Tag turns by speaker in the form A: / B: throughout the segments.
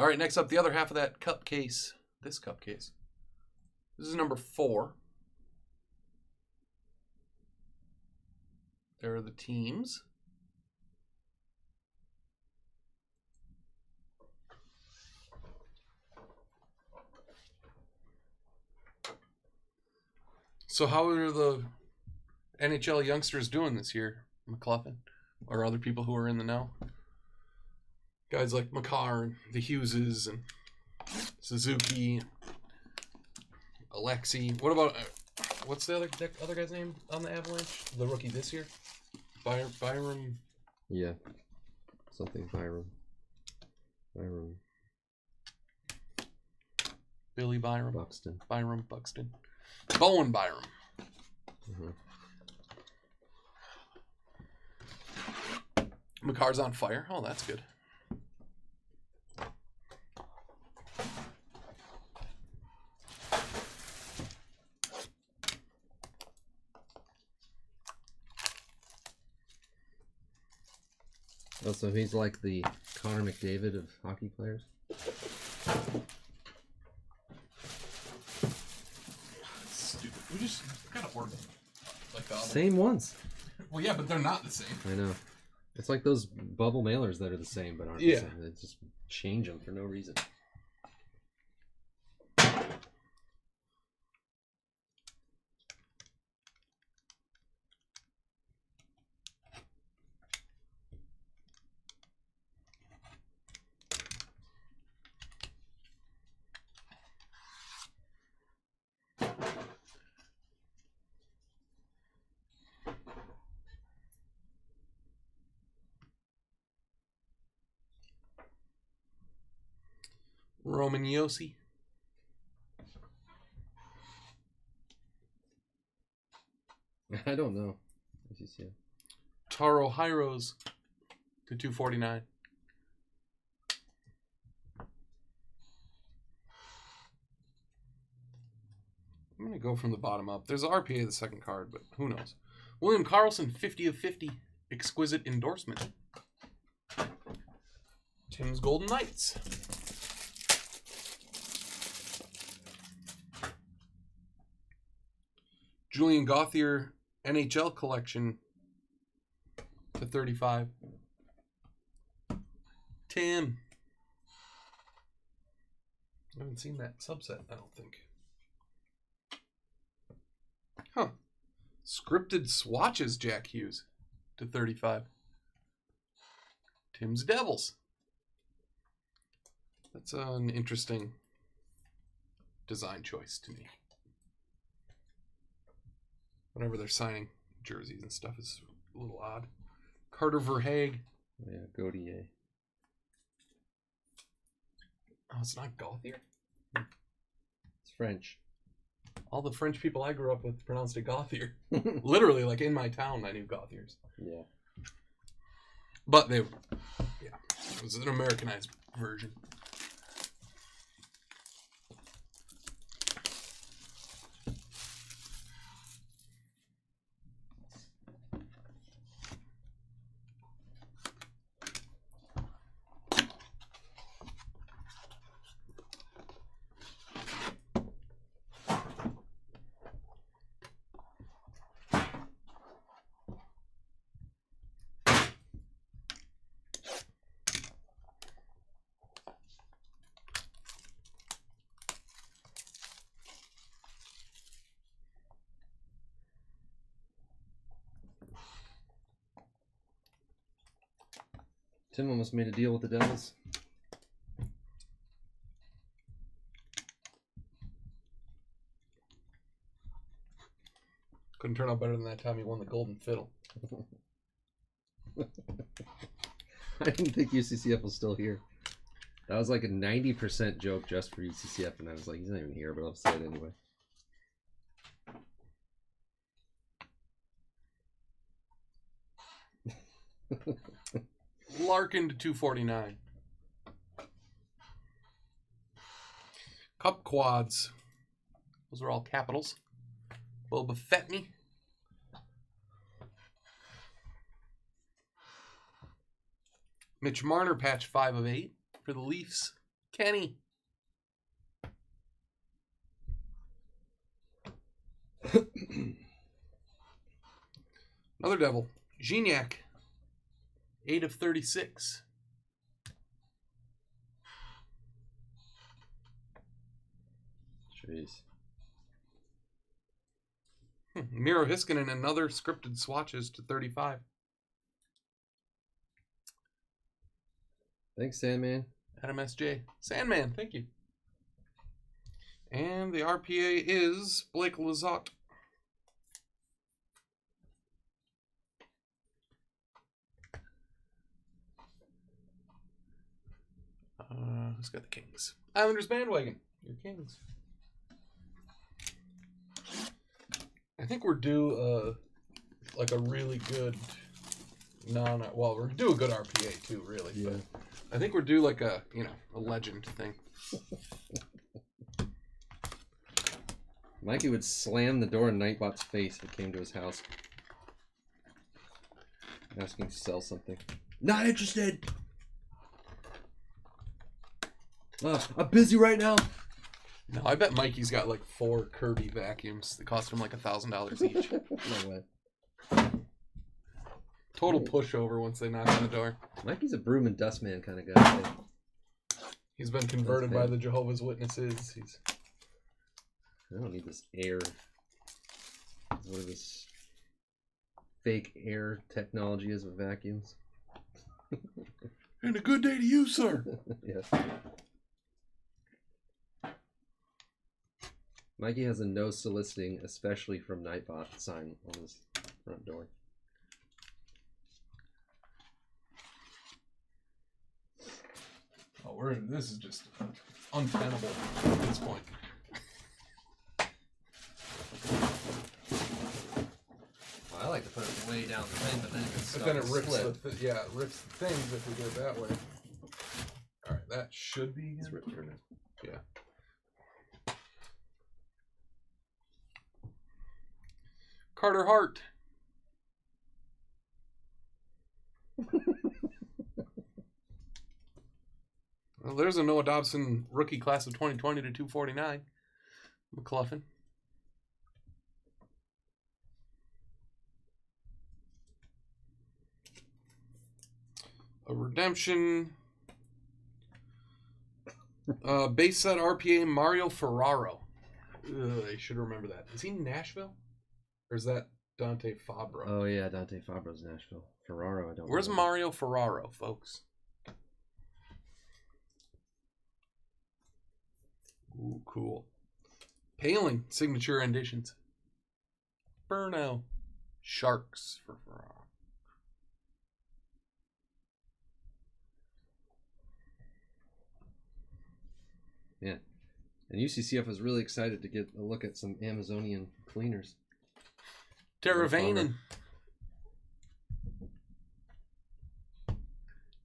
A: All right, next up, the other half of that cup case. This cup case. This is number 4. There are the teams. So how are the NHL youngsters doing this year, McLaughlin? Or other people who are in the know? Guys like Makar and the Hugheses and Suzuki, Alexi. What about, what's the other guy's name on the Avalanche? The rookie this year? Byram?
B: Yeah. Something Byram.
A: Billy Byram.
B: Buxton.
A: Byram Buxton. Bowen Byram. Makar's on fire. Oh, that's good.
B: Oh, so he's like the Connor McDavid of hockey players?
A: Stupid. We just gotta work like the other.
B: Same ones.
A: Well, yeah, but they're not the same.
B: I know. It's like those bubble mailers that are the same but aren't the same. They just change them for no reason.
A: Roman Yossi.
B: I don't know.
A: Taro Hyros to 249. I'm going to go from the bottom up. There's an RPA of the second card, but who knows. William Karlsson, 50 of 50. Exquisite endorsement. Tim's Golden Knights. Julian Gauthier, NHL collection to 35. Tim. I haven't seen that subset, I don't think. Huh. Scripted swatches, Jack Hughes to 35. Tim's Devils. That's an interesting design choice to me. Whenever they're signing jerseys and stuff is a little odd. Carter Verhaeghe.
B: Yeah, Gauthier.
A: Oh, it's not Gauthier?
B: It's French.
A: All the French people I grew up with pronounced it Gauthier. Literally, like in my town, I knew Gauthiers.
B: Yeah.
A: But it was an Americanized version.
B: Tim almost made a deal with the Devils.
A: Couldn't turn out better than that time he won the Golden Fiddle.
B: I didn't think UCCF was still here. That was like a 90% joke just for UCCF, and I was like, he's not even here, but I'll say it anyway.
A: Larkin to 249. Cup quads. Those are all capitals. Boba Fettney. Mitch Marner patch 5 of 8 for the Leafs. Kenny. Another devil. Gignac. 8 of 36.
B: Jeez.
A: Miro Hiskinen, another scripted swatches to 35.
B: Thanks, Sandman.
A: Adam S.J. Sandman, thank you. And the RPA is Blake Lizotte. Who's got the Kings? Islanders bandwagon. Your Kings. I think we're due like a really good well, we're due a good RPA too, really.
B: Yeah.
A: But I think we're due like a legend thing.
B: Mikey would slam the door in Nightbot's face if it came to his house. Asking to sell something. Not interested! I'm busy right now.
A: No, I bet Mikey's got like 4 Kirby vacuums that cost him like $1,000 each.
B: No way.
A: Total pushover once they knock on the door.
B: Mikey's a broom and dustman kind of guy.
A: He's been converted by the Jehovah's Witnesses.
B: I don't need this air. What is this fake air technology is with vacuums?
A: And a good day to you, sir.
B: Yeah. Mikey has a no soliciting, especially from Nightbot sign on his front door.
A: Oh, this is just untenable at this point.
B: Well, I like to put it way down the thing, but then it gets
A: But then it rips it rips the things if we do it that way. All right, that should be
B: It's ripped for now.
A: Yeah. Carter Hart. Well, there's a Noah Dobson rookie class of 2020 to 249. McLaughlin. A redemption. Base set RPA Mario Ferraro. I should remember that. Is he in Nashville? Or is that Dante Fabro?
B: Oh yeah, Dante Fabro's Nashville. Ferraro, I don't know.
A: Where's Mario Ferraro, folks? Ooh, cool. Paling, signature renditions. Burno. Sharks for Ferraro.
B: Yeah. And UCCF was really excited to get a look at some Amazonian cleaners.
A: Teravainen.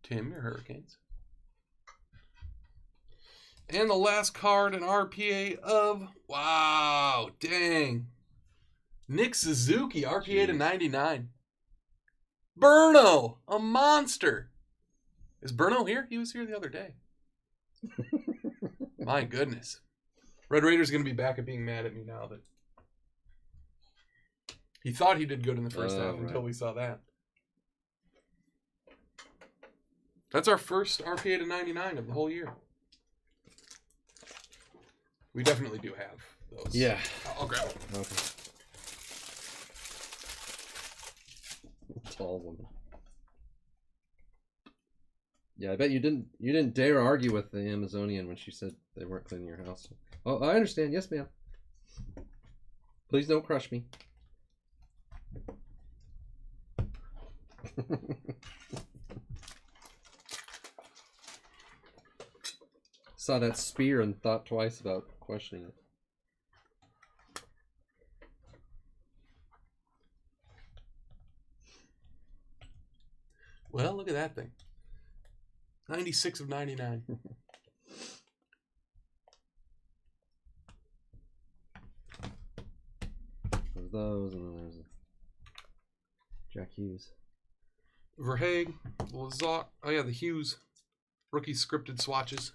A: Tim, your Hurricanes. And the last card, an RPA of, wow, dang. Nick Suzuki, RPA to 99. Burno, a monster. Is Burno here? He was here the other day. My goodness. Red Raider's going to be back at being mad at me now that he thought he did good in the first half until we saw that. That's our first RPA to 99 of the whole year. We definitely do have those.
B: Yeah.
A: I'll grab them.
B: Okay. Tall woman. Yeah, I bet you didn't dare argue with the Amazonian when she said they weren't cleaning your house. Oh, I understand. Yes, ma'am. Please don't crush me. Saw that spear and thought twice about questioning it.
A: Well, look at that thing. 96 of 99.
B: There's those, and then there's Jack Hughes.
A: Verhaeghe, Lizotte. Oh, yeah, the Hughes rookie scripted swatches.